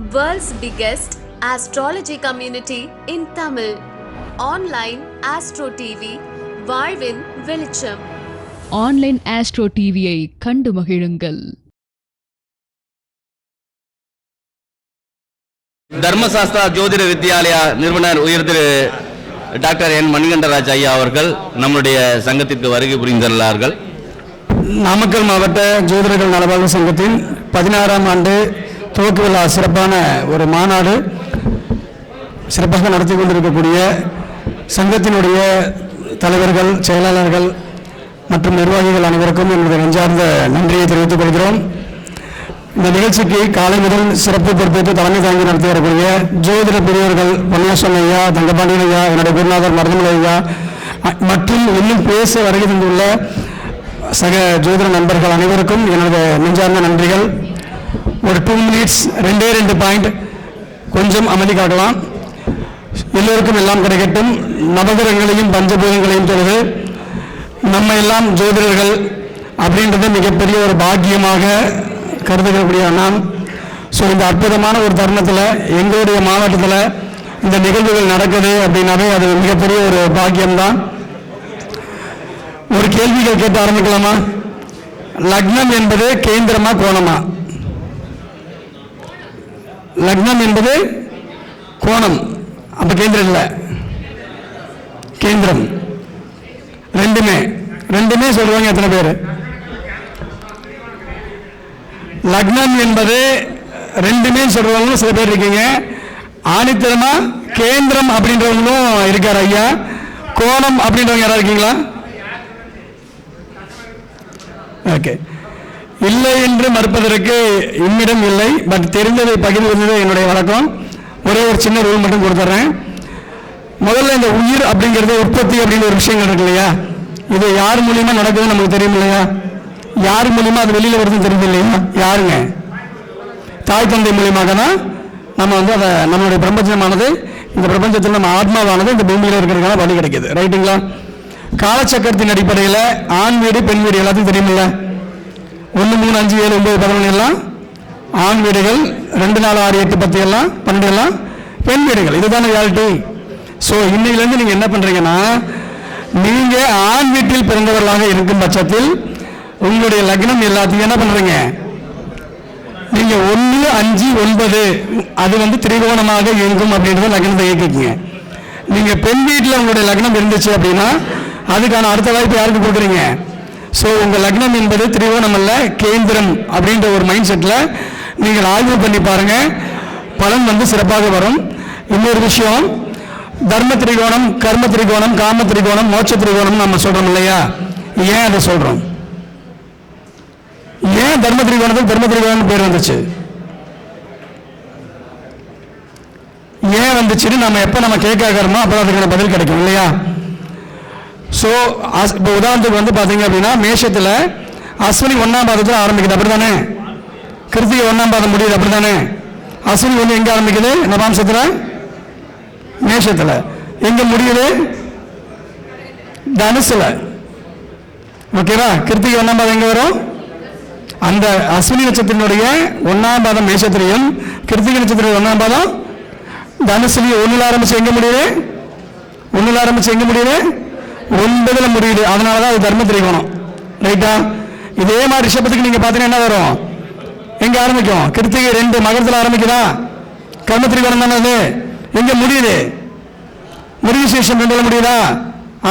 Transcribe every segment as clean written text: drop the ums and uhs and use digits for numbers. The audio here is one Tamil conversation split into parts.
World's biggest astrology community in Tamil. Online Astro TV, வாழ்வின் வெளிச்சம். ஆன்லைன் ஆஸ்ட்ரோ டிவியை கண்டு மகிழுங்கள். தர்மசாஸ்திரா ஜோதிட வித்யாலயா நிறுவனர் உயர் திரு டாக்டர் என் மணிகண்டராஜ் ஐயா அவர்கள் நம்முடைய சங்கத்திற்கு வருகை புரிந்துள்ளார்கள். நாமக்கல் மாவட்ட ஜோதிடர்கள் நலவாழ்வு சங்கத்தின் 16ஆம் ஆண்டு துவக்க விழா சிறப்பான ஒரு மாநாடு சிறப்பாக நடத்தி கொண்டிருக்கக்கூடிய சங்கத்தினுடைய தலைவர்கள், செயலாளர்கள் மற்றும் நிர்வாகிகள் அனைவருக்கும் என்னுடைய நெஞ்சார்ந்த நன்றியை தெரிவித்துக் கொள்கிறோம். இந்த நிகழ்ச்சிக்கு காலை முதல் சிறப்பு பொறுப்பேற்று தலைமை தாங்கி நடத்தி வரக்கூடிய ஜோதிட பெரியவர்கள் பொன்னியாசன் ஐயா, தங்கபாண்டியன் ஐயா, என்னுடைய குருநாதர் மருதமலை ஐயா மற்றும் இன்னும் பேச வருகை தந்துள்ள சக ஜோதிட நண்பர்கள் அனைவருக்கும் என்னுடைய நெஞ்சார்ந்த நன்றிகள். ஒரு 2 minutes 2 பாயிண்ட் கொஞ்சம் அமைதி காட்டலாம். எல்லோருக்கும் எல்லாம் கிடைக்கட்டும். நவகிரகங்களையும் பஞ்சபூதங்களையும் தொழுது நம்ம எல்லாம் ஜோதிடர்கள் அப்படின்றது மிகப்பெரிய ஒரு பாக்கியமாக கருதக்கூடிய நாம். ஸோ இந்த அற்புதமான ஒரு தருணத்தில் எங்களுடைய மாவட்டத்தில் இந்த நிகழ்வுகள் நடக்குது அப்படின்னாவே அது மிகப்பெரிய ஒரு பாக்கியம்தான். ஒரு கேள்விகள் கேட்டு ஆரம்பிக்கலாமா? லக்னம் என்பது கேந்திரமா கோணமா? லக்னம் என்பது கோணம், அப்ப கேந்திரம் இல்லை, கேந்திரம். ரெண்டுமே சொல்லுவாங்க. எத்தனை பேர்? லக்னம் என்பது ரெண்டுமே சொல்றவங்க சில பேர் இருக்கீங்க. ஆணித்தரமா கேந்திரம் அப்படின்றவங்களும் இருக்காரு ஐயா. கோணம் அப்படின்றவங்க யாரா இருக்கீங்களா? ஓகே. இல்லை என்று மறுப்பதற்கு என்னிடம் இல்லை. பட் தெரிந்ததை பகிர்வது என்னுடைய வழக்கம். ஒரே ஒரு சின்ன ரூல் மட்டும் கொடுத்துட்றேன். முதல்ல இந்த உயிர் அப்படிங்கிறது உற்பத்தி அப்படின்னு ஒரு விஷயம் இருக்கு இல்லையா? இது யார் மூலியமா நடக்குதுன்னு நமக்கு தெரியும் இல்லையா? யார் மூலியமா அது வெளியில வருதுன்னு தெரியுது இல்லையா? யாருங்க? தாய் தந்தை மூலியமாக தான் நம்ம அதை நம்மளுடைய பிரபஞ்சமானது, இந்த பிரபஞ்சத்தில் நம்ம ஆத்மாவானது இந்த பூமியில் இருக்கிறதுக்கான வழி கிடைக்கிது. ரைட்டுங்களா? காலச்சக்கரத்தின் அடிப்படையில் ஆண் வீடு பெண் வீடு எல்லாத்தையும் தெரியுமில்ல? 1, 3, 5, 7, 9, 11 எல்லாம் ஆண் வீடுகள், 2, 4, 6, 8, 10 எல்லாம் 12 எல்லாம் பெண் வீடுகள். இதுதானே ரியாலிட்டி. ஸோ இன்னையிலேருந்து நீங்கள் என்ன பண்ணுறீங்கன்னா, நீங்கள் ஆண் வீட்டில் பிறந்தவர்களாக இருக்கும் பட்சத்தில் உங்களுடைய லக்னம் எல்லாத்தையும் என்ன பண்ணுறீங்க? நீங்கள் 1, 5, 9 அது திரிகோணமாக இயங்கும் அப்படின்றத லக்னத்தை இயக்கிக்கீங்க. நீங்கள் பெண் வீட்டில் உங்களுடைய லக்னம் இருந்துச்சு அப்படின்னா அதுக்கான அடுத்த வாய்ப்பு யாருக்கு கொடுக்குறீங்க? ஸோ உங்கள் லக்னம் என்பது திரிகோணம் அல்ல, கேந்திரம் அப்படின்ற ஒரு மைண்ட் செட்டில் நீங்கள் ஆய்வு பண்ணி பாருங்க, பலன் சிறப்பாக வரும். இன்னொரு விஷயம், தர்ம திரிகோணம், கர்ம திரிகோணம், காம திரிகோணம், மோட்ச திரிகோணம் நம்ம சொல்றோம் இல்லையா? ஏன் அதை சொல்றோம்? ஏன் தர்ம திரிகோணத்துக்கு தர்ம திரிகோணம் பேர் வந்துச்சு? ஏன் வந்துச்சுன்னு நம்ம எப்போ நம்ம கேட்காமோ அப்போ அதுக்கான பதில் கிடைக்கும் இல்லையா? ஸோ இப்போ உதாரணத்துக்கு பார்த்தீங்க அப்படின்னா, மேஷத்தில் அஸ்வினி 1ஆம் பாதத்தில் ஆரம்பிக்குது, அப்படி தானே? கிருத்திகை 1ஆம் பாதம் முடியுது, அப்படி தானே? அஸ்வினி எங்கே ஆரம்பிக்குது? நவாம்சத்தில், மேஷத்தில். எங்கே முடியுது? தனுசுல. ஓகேவா? கிருத்திகை 1ஆம் பாதம் எங்கே வரும்? அந்த அஸ்வினி நட்சத்திரத்தினுடைய 1ஆம் பாதம் மேஷத்திலையும், கிருத்திகை நட்சத்திரம் 1ஆம் பாதம் தனுசுலையும். 1ல் ஆரம்பிச்சு எங்கே முடியுது? 1ல் ஆரம்பிச்சு எங்கே முடியுது? 9ல் முடியுது. அதனால தான் அது தர்ம திரிகோணம். ரைட்டா? இதே மாதிரி ரிஷபத்துக்கு நீங்கள் பார்த்தீங்கன்னா என்ன வரும்? எங்கே ஆரம்பிக்கும்? கிருத்திகை 2 மகரத்தில் ஆரம்பிக்குதா? கர்ம திரிகோணம் தானே அது. எங்கே முடியுது? மிருகசீரிஷம் 2ல் முடியுதா?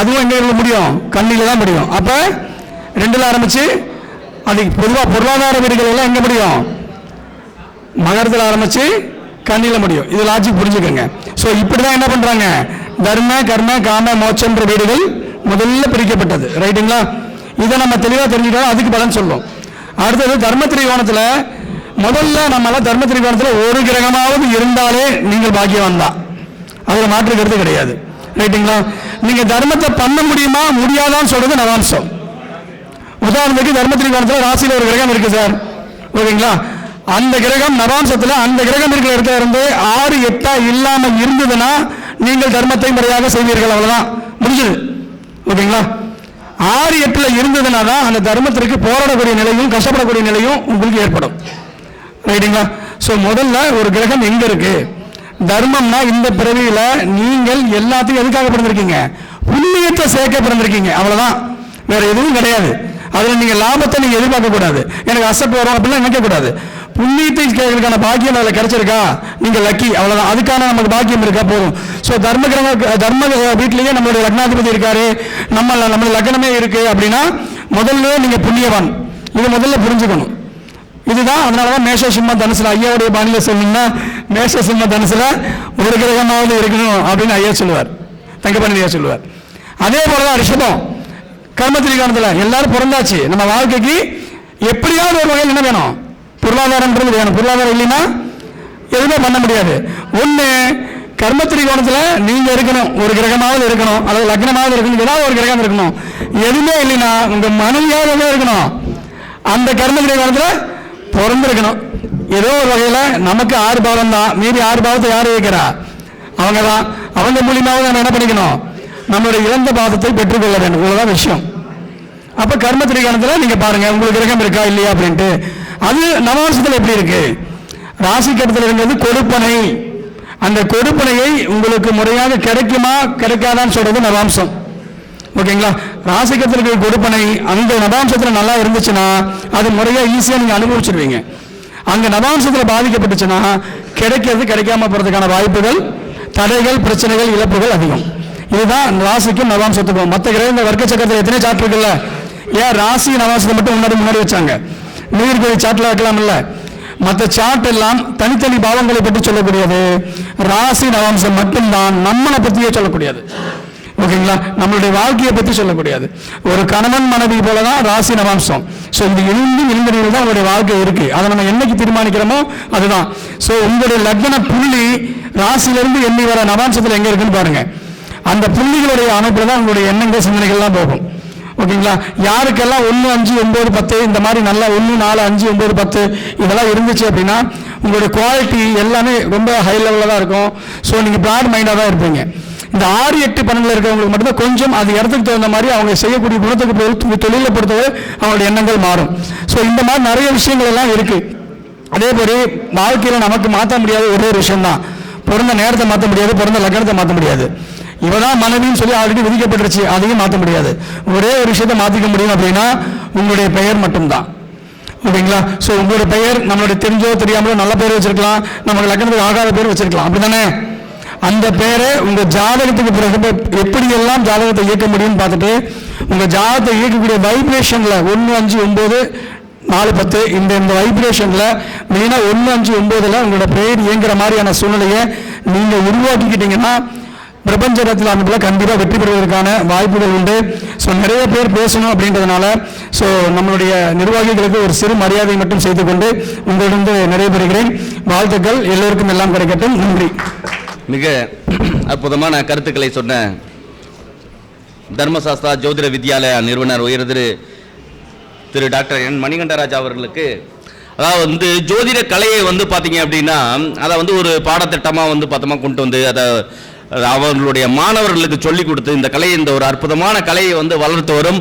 அதுவும் எங்கே முடியும்? கண்ணில தான் முடியும். அப்போ 2ல் ஆரம்பிச்சு அது பொதுவாக பொருளாதார வீடுகள் எல்லாம் எங்கே முடியும்? மகரத்தில் ஆரம்பிச்சு கண்ணில முடியும். இது லாஜிக் புரிஞ்சுக்கோங்க. ஸோ இப்படி தான் என்ன பண்ணுறாங்க, தர்ம கர்ம காம மோட்சன்ற வீடுகள் முதல்ல பிரிக்கப்பட்டது. ரைட்டுங்களா? இதை நம்ம தெளிவாக தெரிஞ்சுக்கிட்டோம், அதுக்கு பலன் சொல்லும். அடுத்தது தர்ம திரிகோணத்தில் முதல்ல நம்மளால் தர்ம திரிகோணத்தில் ஒரு கிரகமாவது இருந்தாலே நீங்கள் பாக்கியவான் தான். அதில் மாற்று கருத்து கிடையாது. ரைட்டுங்களா? நீங்கள் தர்மத்தை பண்ண முடியுமா முடியாதான்னு சொல்றது நவாம்சம். உதாரணத்துக்கு தர்ம திரிகோணத்தில் ராசியில் ஒரு கிரகம் இருக்கு சார், ஓகேங்களா? அந்த கிரகம் நவாம்சத்தில் அந்த கிரகம் இருக்கிற இடத்துல இருந்து 6, 8 இல்லாமல் இருந்ததுன்னா நீங்கள் தர்மத்தை முறையாக செய்வீர்கள், அவ்வளவுதான், முடிஞ்சது. ஓகேங்களா? 6, 8ல் இருந்ததுனா தான் அந்த தர்மத்திற்கு போராடக்கூடிய நிலையும் கஷ்டப்படக்கூடிய நிலையும் உங்களுக்கு ஏற்படும். ரைட்டுங்களா? ஸோ முதல்ல ஒரு கிரகம் எங்க இருக்கு? தர்மம்னா இந்த பிறவியில நீங்கள் எல்லாத்தையும் எதுக்காக பிறந்திருக்கீங்க? புண்ணியத்தை சேர்க்க பிறந்திருக்கீங்க, அவ்வளவுதான், வேற எதுவும் கிடையாது. அதுல நீங்க லாபத்தை நீங்க எதிர்பார்க்க கூடாது, எனக்கு அசப்பு வரும் அப்படிலாம் நினைக்க கூடாது. புண்ணியத்தை கேட்கறதுக்கான பாக்கியம் அதில் கிடைச்சிருக்கா, நீங்க லக்கி, அவ்வளவுதான். அதுக்கான நமக்கு பாக்கியம் இருக்கா போதும். ஸோ தர்ம வீட்டிலேயே நம்மளுடைய லக்னாதிபதி இருக்காரு, நம்ம லக்னமே இருக்கு அப்படின்னா முதல்ல நீங்க புண்ணியவான். இது முதல்ல புரிஞ்சுக்கணும். இதுதான் அதனாலதான் மேஷ சிம்ம தனுசுல ஐயாவுடைய பாணியில சொன்னீங்கன்னா மேஷ சிம்ம தனுசுல ஒரு கிரகமாவது இருக்கணும் அப்படின்னு ஐயா சொல்லுவார், தங்கப்பாணி ஐயா சொல்லுவார். அதே போலதான் ரிஷபம் கர்மத்திரிகாணத்துல எல்லாரும் பிறந்தாச்சு. நம்ம வாழ்க்கைக்கு எப்படியாவது ஒரு வகையில் என்ன வேணும்? பொருளாதாரம்ன்றது வேணும். பொருளாதாரம் இல்லைன்னா எதுவுமே பண்ண முடியாது. ஒண்ணு கர்மத்திரிகோணத்துல நீங்க இருக்கணும், ஒரு கிரகமாவது இருக்கணும், அல்லது லக்னமாவது இருக்கணும், ஏதாவது ஒரு கிரகம் இருக்கணும். எதுவுமே இல்லைன்னா உங்க மனைவியாவது இருக்கணும், அந்த கர்மத்திரிகோணத்துல பிறந்திருக்கணும். ஏதோ ஒரு வகையில நமக்கு 6 பாவம் தான், மீதி 6 பாவத்தை யாரு வைக்கிறா? அவங்க தான். அவங்க மூலியமாவது நம்ம என்ன பண்ணிக்கணும்? நம்மளுடைய இழந்த பாவத்தை பெற்றுக்கொள்ள வேண்டும். இவ்வளவுதான் விஷயம். அப்ப கர்மத்திரிகோணத்துல நீங்க பாருங்க உங்களுக்கு கிரகம் இருக்கா இல்லையா அப்படின்ட்டு. அது நவம்சத்துல எப்படி இருக்கு? ராசி கட்டத்தில் இருக்கிறது கொடுப்பனை. அந்த கொடுப்பனையை உங்களுக்கு முறையாக கிடைக்குமா கிடைக்காதான்னு சொல்றது நவாம்சம். ஓகேங்களா? ராசிக்கத்தில் இருக்கிற கொடுப்பனை அந்த நவாம்சத்துல நல்லா இருந்துச்சுன்னா அது முறையா ஈஸியா நீங்க அனுபவிச்சிருவீங்க. அங்க நவாம்சத்துல பாதிக்கப்பட்டுச்சுன்னா கிடைக்கிறது கிடைக்காம போறதுக்கான வாய்ப்புகள், தடைகள், பிரச்சனைகள், இழப்புகள் அதிகம். இதுதான் ராசிக்கும் நவாம்சத்துக்கும். மற்ற கிரக இந்த வர்க்க சக்கரத்தில் எத்தனை சார்ட் இருக்குல்ல, ஏன் ராசி நவாம்சத்தை மட்டும் முன்னாடி வச்சாங்க? நீர்கோழி சார்ட்ல வைக்கலாம் இல்ல? மற்ற சார்ட் எல்லாம் தனித்தனி பாவங்களை பற்றி சொல்லக்கூடியது. ராசி நவாம்சம் மட்டும்தான் நம்மளை பற்றியே சொல்லக்கூடியது. ஓகேங்களா? நம்மளுடைய வாழ்க்கையை பற்றி சொல்லக்கூடியது. ஒரு கணவன் மனைவி போலதான் ராசி நவாம்சம். ஸோ இந்த இருந்த தான் உங்களுடைய வாழ்க்கை இருக்கு. அதை நம்ம என்னைக்கு தீர்மானிக்கிறோமோ அதுதான். ஸோ உங்களுடைய லக்ன புள்ளி ராசியிலிருந்து எண்ணி வர நவாம்சத்தில் எங்க இருக்குன்னு பாருங்க. அந்த புள்ளிகளுடைய அமைப்புல தான் உங்களுடைய எண்ணங்கள் சிந்தனைகள்லாம் போகும். ஓகேங்களா? யாருக்கெல்லாம் 1, 5, 9, 10 இந்த மாதிரி நல்லா 1, 4, 5, 9, 10 இதெல்லாம் இருந்துச்சு அப்படின்னா உங்களுடைய குவாலிட்டி எல்லாமே ரொம்ப ஹை லெவலில் தான் இருக்கும். ஸோ நீங்கள் பிராட் மைண்டாக தான் இருப்பீங்க. இந்த 6, 8, 12 இருக்கிறவங்களுக்கு மட்டும்தான் கொஞ்சம் அது இடத்துக்கு தகுந்த மாதிரி அவங்க செய்யக்கூடிய குணத்துக்கு தொழிலை பொறுத்தவரை அவங்களுடைய எண்ணங்கள் மாறும். ஸோ இந்த மாதிரி நிறைய விஷயங்கள் எல்லாம் இருக்கு. அதே மாதிரி வாழ்க்கையில் நமக்கு மாற்ற முடியாத ஒரே விஷயம் தான், பிறந்த நேரத்தை மாற்ற முடியாது, பிறந்த லக்னத்தை மாற்ற முடியாது. இவதான் மனைவின்னு சொல்லி ஆல்ரெடி விதிக்கப்பட்டுருச்சு, அதையும் மாற்ற முடியாது. ஒரே ஒரு விஷயத்தை மாற்றிக்க முடியும் அப்படின்னா உங்களுடைய பெயர் மட்டும்தான். ஓகேங்களா? ஸோ உங்களுடைய பெயர் நம்மளுடைய தெரிஞ்சோ தெரியாமலோ நல்ல பேர் வச்சிருக்கலாம், நமக்கு லக்னத்துக்கு ஆகாத பேர் வச்சிருக்கலாம், அப்படித்தானே? அந்த பேரை உங்க ஜாதகத்துக்கு பிறகு எப்படியெல்லாம் ஜாதகத்தை இயக்க முடியும்னு பார்த்துட்டு உங்க ஜாதகத்தை இயக்கக்கூடிய வைப்ரேஷன்ல 1, 5, 9, 4, 10 இந்த வைப்ரேஷன்ல மெயினா 1, 5, 9ல உங்களோட பெயர் இயங்குற மாதிரியான சூழ்நிலையை நீங்க உருவாக்கிக்கிட்டீங்கன்னா பிரபஞ்சத்தில் அமைப்புல கண்டிப்பா வெற்றி பெறுவதற்கான வாய்ப்புகள் உண்டு. ஸோ நிறைய பேர் பேசணும் அப்படின்றதுனால ஸோ நம்மளுடைய நிர்வாகிகளுக்கு ஒரு சிறு மரியாதை மட்டும் செய்து கொண்டு உங்களிடம் நிறைய பெறுகிறேன். வாழ்த்துக்கள், எல்லோருக்கும் எல்லாம் கிடைக்கட்டும். நன்றி. மிக அற்புதமான கருத்துக்களை சொன்ன தர்மசாஸ்திரா ஜோதிட வித்யாலயா நிறுவனர் உயர் திரு டாக்டர் என் மணிகண்டராஜ் அவர்களுக்கு, அதாவது ஜோதிட கலையை பார்த்தீங்க அப்படின்னா அதை ஒரு பாடத்திட்டமாக பார்த்தோமா கொண்டு வந்து அதை அவர்களுடைய மாணவர்களுக்கு சொல்லிக் கொடுத்து இந்த கலையை, இந்த ஒரு அற்புதமான கலையை வளர்த்து வரும்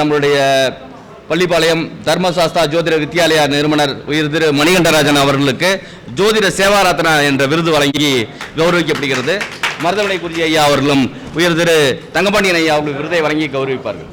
நம்மளுடைய பள்ளிப்பாளையம் தர்மசாஸ்திரா ஜோதிட வித்யாலயா நிறுவனர் உயர் திரு மணிகண்டராஜன் அவர்களுக்கு ஜோதிட சேவாரத்னா என்ற விருது வழங்கி கௌரவிக்கப்படுகிறது. மருதவனை குறிச்சி ஐயா அவர்களும் உயர் திரு தங்கபாண்டியன் ஐயா அவர்கள் விருதை வழங்கி கௌரவிப்பார்கள்.